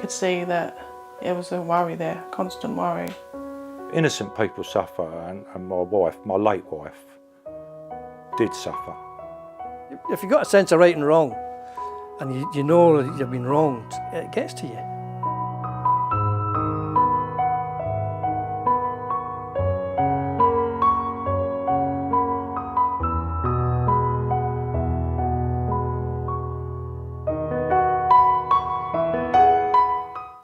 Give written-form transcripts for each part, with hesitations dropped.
could see that there was a worry there, constant worry. Innocent people suffer, and my wife, my late wife, did suffer. If you've got a sense of right and wrong, and you know that you've been wronged, it gets to you.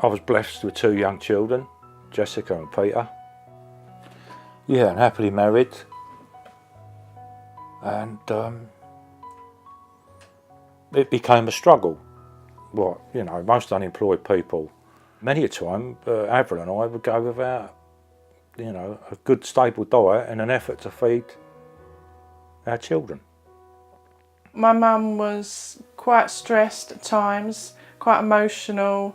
I was blessed with 2 young children, Jessica and Peter. Yeah, and happily married. And it became a struggle. What, you know, most unemployed people, many a time, Avril and I would go without, you know, a good stable diet in an effort to feed our children. My mum was quite stressed at times, quite emotional.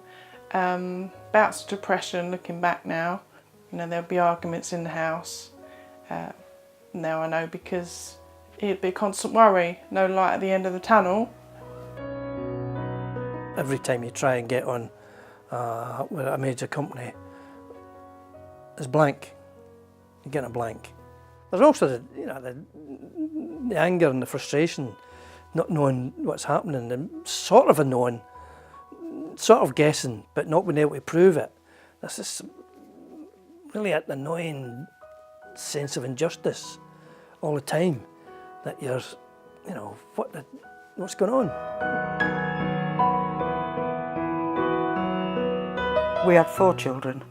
Bouts of depression looking back now. You know, there'll be arguments in the house. Now I know, because it'd be a constant worry, no light at the end of the tunnel. Every time you try and get on with a major company, it's blank. You're getting a blank. There's also the anger and the frustration, not knowing what's happening, and sort of a knowing, sort of guessing, but not being able to prove it. That's just really an annoying sense of injustice all the time, that you're, you know, what's going on? We had 4 children.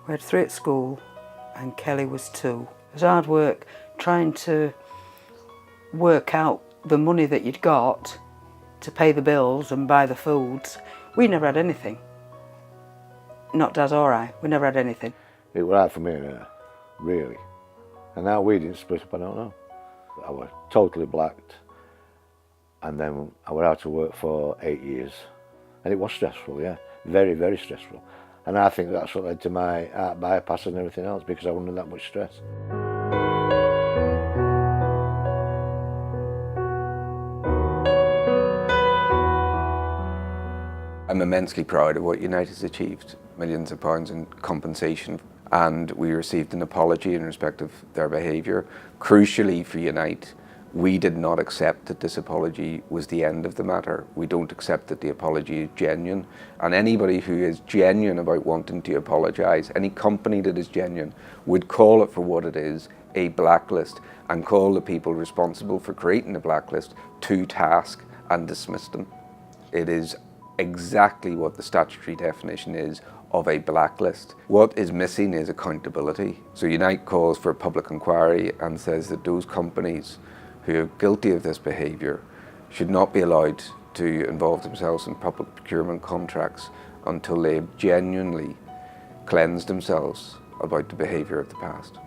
We had 3 at school and Kelly was 2. It was hard work trying to work out the money that you'd got to pay the bills and buy the foods. We never had anything. Not Dad or I, we never had anything. It was hard for me and her, really. And how we didn't split up, I don't know. I was totally blacked, and then I was out of work for 8 years. And it was stressful, yeah, very, very stressful. And I think that's what led to my heart bypass and everything else, because I was under that much stress. I'm immensely proud of what Unite has achieved, millions of pounds in compensation, and we received an apology in respect of their behaviour. Crucially for Unite, we did not accept that this apology was the end of the matter. We don't accept that the apology is genuine, and anybody who is genuine about wanting to apologise, any company that is genuine, would call it for what it is, a blacklist, and call the people responsible for creating the blacklist to task and dismiss them. It is exactly what the statutory definition is of a blacklist. What is missing is accountability. So Unite calls for a public inquiry and says that those companies who are guilty of this behaviour should not be allowed to involve themselves in public procurement contracts until they have genuinely cleansed themselves about the behaviour of the past.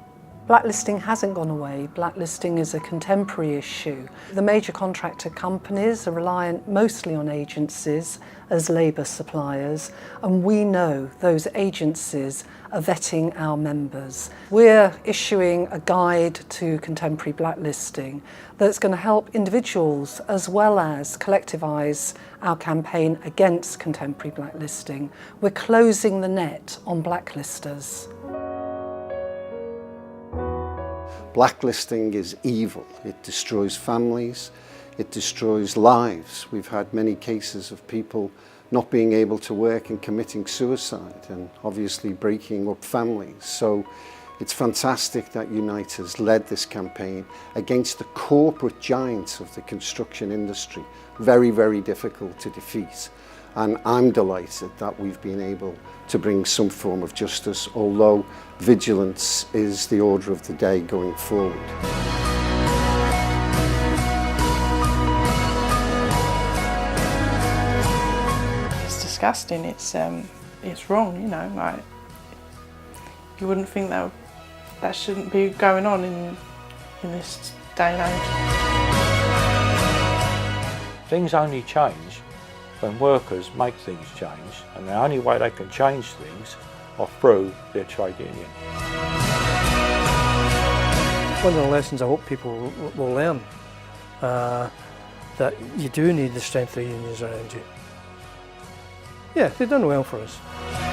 Blacklisting hasn't gone away. Blacklisting is a contemporary issue. The major contractor companies are reliant mostly on agencies as labour suppliers, and we know those agencies are vetting our members. We're issuing a guide to contemporary blacklisting that's going to help individuals as well as collectivise our campaign against contemporary blacklisting. We're closing the net on blacklisters. Blacklisting is evil. It destroys families, it destroys lives. We've had many cases of people not being able to work and committing suicide, and obviously breaking up families. So it's fantastic that Unite has led this campaign against the corporate giants of the construction industry. Very, very difficult to defeat. And I'm delighted that we've been able to bring some form of justice, although vigilance is the order of the day going forward. It's disgusting. It's wrong. You know, like, you wouldn't think that shouldn't be going on in this day and age. Things only change when workers make things change, and the only way they can change things are through their trade union. One of the lessons I hope people will learn, that you do need the strength of unions around you. Yeah, they've done well for us.